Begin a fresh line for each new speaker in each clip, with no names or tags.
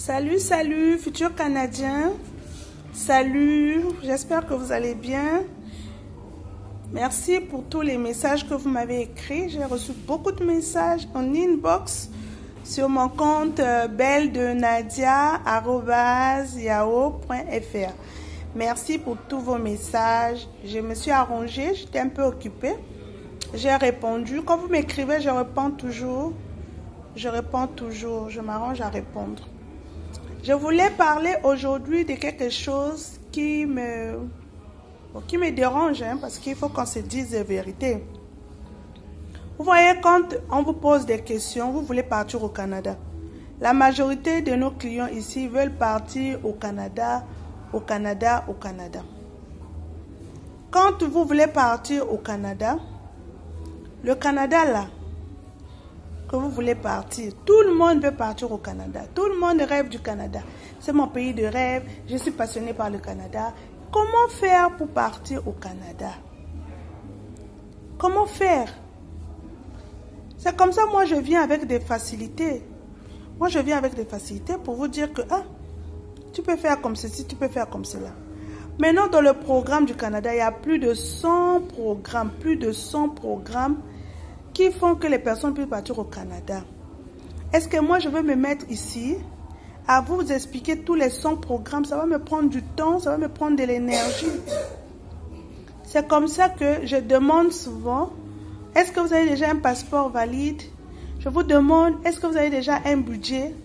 Salut, salut, futurs Canadiens. Salut, j'espère que vous allez bien. Merci pour tous les messages que vous m'avez écrits. J'ai reçu beaucoup de messages en inbox sur mon compte belledenadia@yahoo.fr. Merci pour tous vos messages. Je me suis arrangée, j'étais un peu occupée. J'ai répondu. Quand vous m'écrivez, je réponds toujours. Je m'arrange à répondre. Je voulais parler aujourd'hui de quelque chose qui me dérange, parce qu'il faut qu'on se dise la vérité. Vous voyez, quand on vous pose des questions, vous voulez partir au Canada. La majorité de nos clients ici veulent partir au Canada, au Canada. Quand vous voulez partir au Canada, le Canada là, que vous voulez partir, tout le monde veut partir au Canada. Tout le monde rêve du Canada. C'est mon pays de rêve, je suis passionnée par le Canada. Comment faire pour partir au Canada? Comment faire? C'est comme ça, moi je viens avec des facilités. Moi je viens avec des facilités pour vous dire que tu peux faire comme ceci, tu peux faire comme cela. Maintenant dans le programme du Canada, il y a plus de 100 programmes qui font que les personnes puissent partir au Canada. Est-ce que moi je veux me mettre ici à vous expliquer tous les 100 programmes? Ça va me prendre du temps, ça va me prendre de l'énergie. C'est comme ça que je demande souvent, est-ce que vous avez déjà un passeport valide? Je vous demande, est-ce que vous avez déjà un budget?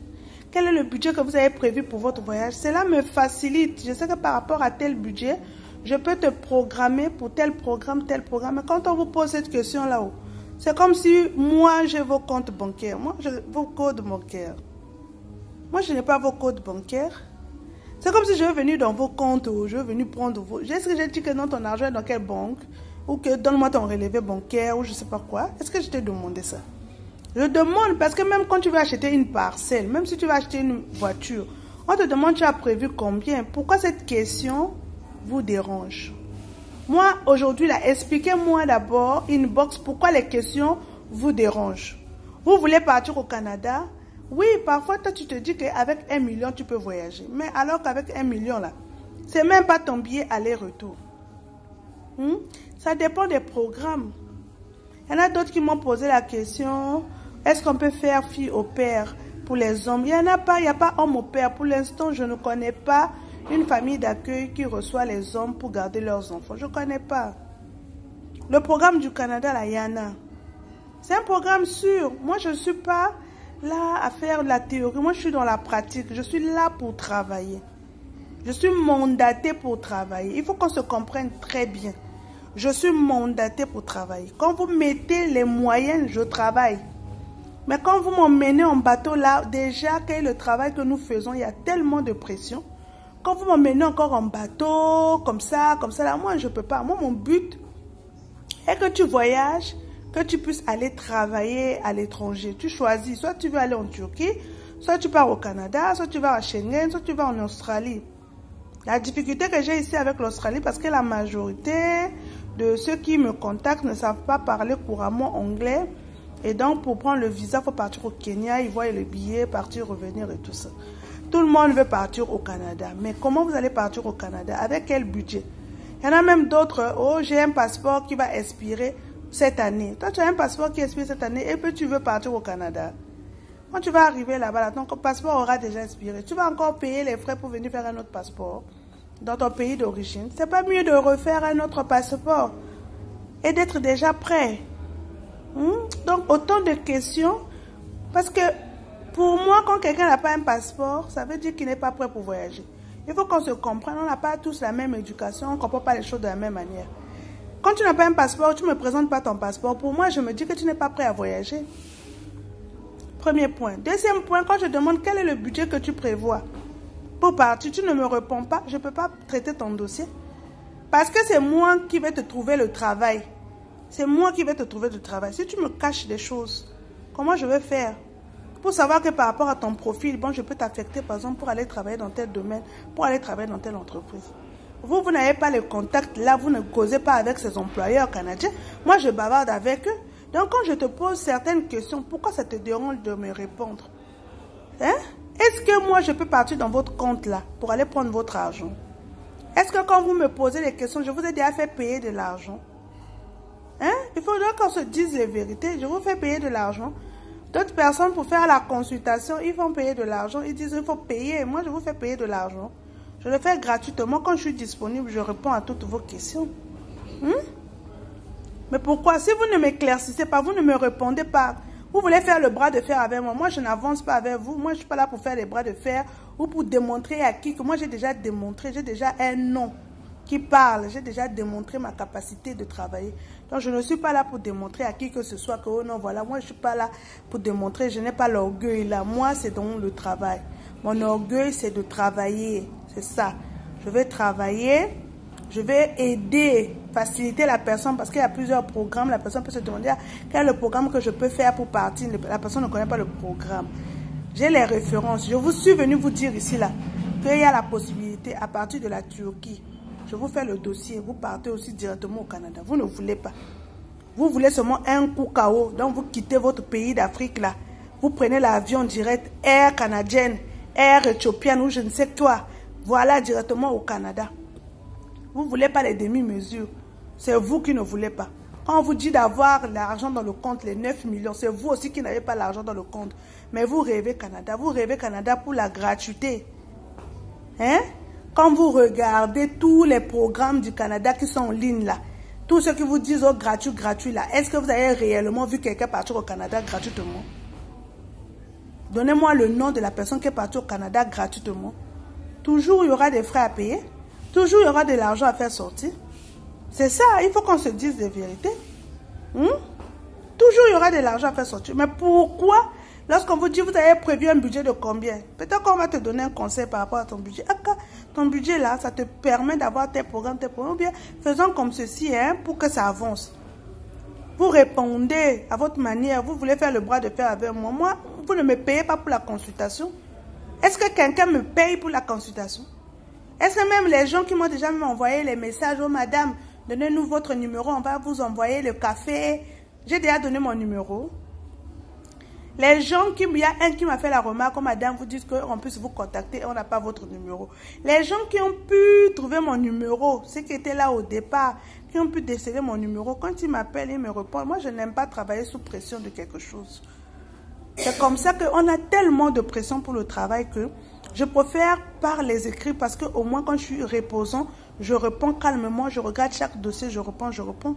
Quel est le budget que vous avez prévu pour votre voyage? Cela me facilite. Je sais que par rapport à tel budget, je peux te programmer pour tel programme. Mais quand on vous pose cette question là-haut, c'est comme si moi j'ai vos comptes bancaires, moi j'ai vos codes bancaires. Moi je n'ai pas vos codes bancaires. C'est comme si je veux venir dans vos comptes ou je veux venir prendre vos... Est-ce que j'ai dit que non, ton argent est dans quelle banque? Ou que donne-moi ton relevé bancaire ou je ne sais pas quoi. Est-ce que je t'ai demandé ça? Je demande parce que même quand tu vas acheter une parcelle, même si tu vas acheter une voiture, on te demande tu as prévu combien. Pourquoi cette question vous dérange? Moi, aujourd'hui, là, expliquez-moi d'abord, inbox, pourquoi les questions vous dérangent. Vous voulez partir au Canada? Oui, parfois, toi, tu te dis qu'avec 1 million, tu peux voyager. Mais alors qu'avec 1 million, là, c'est même pas ton billet aller-retour. Ça dépend des programmes. Il y en a d'autres qui m'ont posé la question, est-ce qu'on peut faire fille au père pour les hommes? Il n'y en a pas, il n'y a pas homme au père. Pour l'instant, je ne connais pas une famille d'accueil qui reçoit les hommes pour garder leurs enfants. Je ne connais pas. Le programme du Canada, là, il y en a. C'est un programme sûr. Moi, je ne suis pas là à faire la théorie. Moi, je suis dans la pratique. Je suis là pour travailler. Je suis mandatée pour travailler. Il faut qu'on se comprenne très bien. Je suis mandatée pour travailler. Quand vous mettez les moyens, je travaille. Mais quand vous m'emmenez en bateau, là, déjà, quel est le travail que nous faisons? Il y a tellement de pression. Quand vous m'emmenez encore en bateau, comme ça, là, moi, je ne peux pas. Moi, mon but est que tu voyages, que tu puisses aller travailler à l'étranger. Tu choisis, soit tu veux aller en Turquie, soit tu pars au Canada, soit tu vas à Schengen, soit tu vas en Australie. La difficulté que j'ai ici avec l'Australie, parce que la majorité de ceux qui me contactent ne savent pas parler couramment anglais. Et donc, pour prendre le visa, il faut partir au Kenya, ils voient le billet, partir, revenir et tout ça. Tout le monde veut partir au Canada. Mais comment vous allez partir au Canada? Avec quel budget? Il y en a même d'autres. Oh, j'ai un passeport qui va expirer cette année. Toi, tu as un passeport qui expire cette année et puis tu veux partir au Canada. Quand tu vas arriver là-bas, ton passeport aura déjà expiré. Tu vas encore payer les frais pour venir faire un autre passeport dans ton pays d'origine. C'est pas mieux de refaire un autre passeport et d'être déjà prêt. Donc, autant de questions. Parce que pour moi, quand quelqu'un n'a pas un passeport, ça veut dire qu'il n'est pas prêt pour voyager. Il faut qu'on se comprenne. On n'a pas tous la même éducation. On ne comprend pas les choses de la même manière. Quand tu n'as pas un passeport, tu ne me présentes pas ton passeport. Pour moi, je me dis que tu n'es pas prêt à voyager. Premier point. Deuxième point, quand je demande quel est le budget que tu prévois pour partir, tu ne me réponds pas. Je ne peux pas traiter ton dossier. Parce que c'est moi qui vais te trouver le travail. C'est moi qui vais te trouver du travail. Si tu me caches des choses, comment je vais faire? Pour savoir que par rapport à ton profil, bon, je peux t'affecter, par exemple, pour aller travailler dans tel domaine, pour aller travailler dans telle entreprise. Vous n'avez pas les contacts là, vous ne causez pas avec ces employeurs canadiens. Moi, je bavarde avec eux. Donc, quand je te pose certaines questions, pourquoi ça te dérange de me répondre? Est-ce que moi, je peux partir dans votre compte là pour aller prendre votre argent? Est-ce que quand vous me posez des questions, je vous ai déjà fait payer de l'argent? Hein? Il faudra qu'on se dise les vérités. Je vous fais payer de l'argent. D'autres personnes, pour faire la consultation, ils vont payer de l'argent. Ils disent qu'il faut payer. Moi, je vous fais payer de l'argent. Je le fais gratuitement. Quand je suis disponible, je réponds à toutes vos questions. Mais pourquoi? Si vous ne m'éclaircissez pas, vous ne me répondez pas. Vous voulez faire le bras de fer avec moi. Moi, je n'avance pas avec vous. Moi, je ne suis pas là pour faire les bras de fer ou pour démontrer à qui que moi, j'ai déjà démontré. J'ai déjà un nom qui parle. J'ai déjà démontré ma capacité de travailler. Donc, je ne suis pas là pour démontrer à qui que ce soit que, oh non, voilà, moi, je ne suis pas là pour démontrer. Je n'ai pas l'orgueil là. Moi, c'est donc le travail. Mon orgueil, c'est de travailler. C'est ça. Je vais travailler. Je vais aider, faciliter la personne parce qu'il y a plusieurs programmes. La personne peut se demander quel est le programme que je peux faire pour partir. La personne ne connaît pas le programme. J'ai les références. Je vous suis venu vous dire ici là qu'il y a la possibilité à partir de la Turquie. Je vous fais le dossier. Vous partez aussi directement au Canada. Vous ne voulez pas. Vous voulez seulement un coup KO. Donc vous quittez votre pays d'Afrique là. Vous prenez l'avion direct, Air canadienne, Air éthiopienne ou je ne sais quoi. Voilà directement au Canada. Vous ne voulez pas les demi-mesures. C'est vous qui ne voulez pas. Quand on vous dit d'avoir l'argent dans le compte, les 9 millions, c'est vous aussi qui n'avez pas l'argent dans le compte. Mais vous rêvez Canada. Vous rêvez Canada pour la gratuité. Hein? Quand vous regardez tous les programmes du Canada qui sont en ligne là, tous ceux qui vous disent oh, gratuit, gratuit là, est-ce que vous avez réellement vu quelqu'un partir au Canada gratuitement? Donnez-moi le nom de la personne qui est partie au Canada gratuitement. Toujours il y aura des frais à payer. Toujours, il y aura de l'argent à faire sortir. C'est ça, il faut qu'on se dise des vérités. Toujours, il y aura de l'argent à faire sortir. Mais pourquoi, lorsqu'on vous dit, vous avez prévu un budget de combien? Peut-être qu'on va te donner un conseil par rapport à ton budget. Ton budget, là, ça te permet d'avoir tes programmes, ou bien faisons comme ceci, hein, pour que ça avance. Vous répondez à votre manière. Vous voulez faire le bras de fer avec moi. Moi, vous ne me payez pas pour la consultation. Est-ce que quelqu'un me paye pour la consultation? Est-ce que même les gens qui m'ont déjà envoyé les messages, oh madame, donnez-nous votre numéro, on va vous envoyer le café. J'ai déjà donné mon numéro. Les gens il y a un qui m'a fait la remarque, oh madame, vous dites qu'on puisse vous contacter, on n'a pas votre numéro. Les gens qui ont pu trouver mon numéro, ceux qui étaient là au départ, qui ont pu déceler mon numéro, quand ils m'appellent, ils me répondent. Moi, je n'aime pas travailler sous pression de quelque chose. C'est comme ça qu'on a tellement de pression pour le travail que je préfère par les écrits parce qu'au moins quand je suis reposant, je réponds calmement, je regarde chaque dossier, je réponds.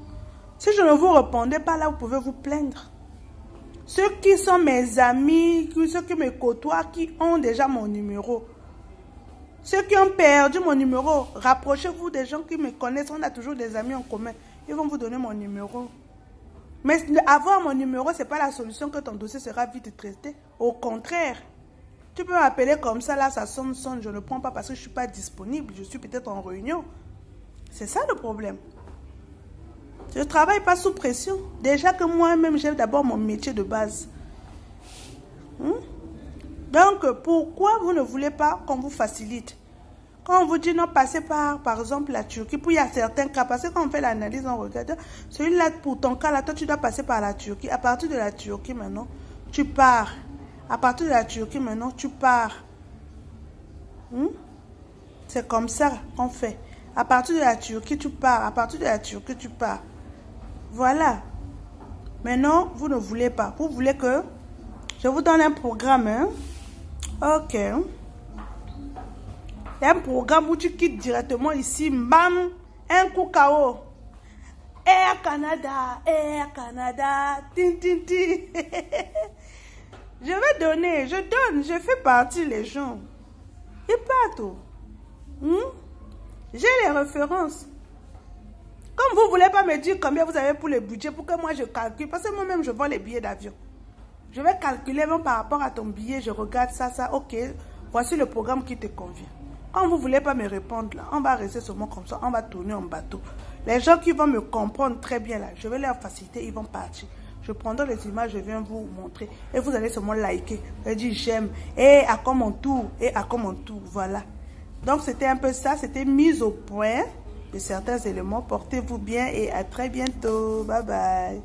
Si je ne vous répondais pas là, vous pouvez vous plaindre. Ceux qui sont mes amis, ceux qui me côtoient, qui ont déjà mon numéro. Ceux qui ont perdu mon numéro, rapprochez-vous des gens qui me connaissent, on a toujours des amis en commun. Ils vont vous donner mon numéro. Mais avoir mon numéro, ce n'est pas la solution que ton dossier sera vite traité. Au contraire. Tu peux m'appeler comme ça, là, ça sonne, je ne prends pas parce que je ne suis pas disponible. Je suis peut-être en réunion. C'est ça le problème. Je ne travaille pas sous pression. Déjà que moi-même, j'ai d'abord mon métier de base. Donc, pourquoi vous ne voulez pas qu'on vous facilite? Quand on vous dit non, passez par exemple, la Turquie, puis il y a certains cas, parce que quand on fait l'analyse, on regarde, celui-là, pour ton cas, là, toi, tu dois passer par la Turquie. À partir de la Turquie, maintenant, tu pars. À partir de la Turquie, maintenant, tu pars. C'est comme ça qu'on fait. À partir de la Turquie, tu pars. À partir de la Turquie, tu pars. Voilà. Maintenant, vous ne voulez pas. Vous voulez que je vous donne un programme. Hein? Ok. Il y a un programme où tu quittes directement ici. Bam. Un coup KO. Air Canada. Air Canada. Tin, tin, tin. Je vais donner, je donne, je fais partie les gens. Ils partent. J'ai les références. Comme vous ne voulez pas me dire combien vous avez pour le budget, pour que moi je calcule, parce que moi-même je vends les billets d'avion. Je vais calculer même par rapport à ton billet, je regarde ça, ok, voici le programme qui te convient. Quand vous ne voulez pas me répondre là, on va rester seulement comme ça, on va tourner en bateau. Les gens qui vont me comprendre très bien là, je vais leur faciliter, ils vont partir. Je prendrai les images, je viens vous montrer. Et vous allez seulement liker. Vous allez dire j'aime. Et à quoi mon tour. Et à quoi mon tour. Voilà. Donc c'était un peu ça. C'était mise au point de certains éléments. Portez-vous bien et à très bientôt. Bye bye.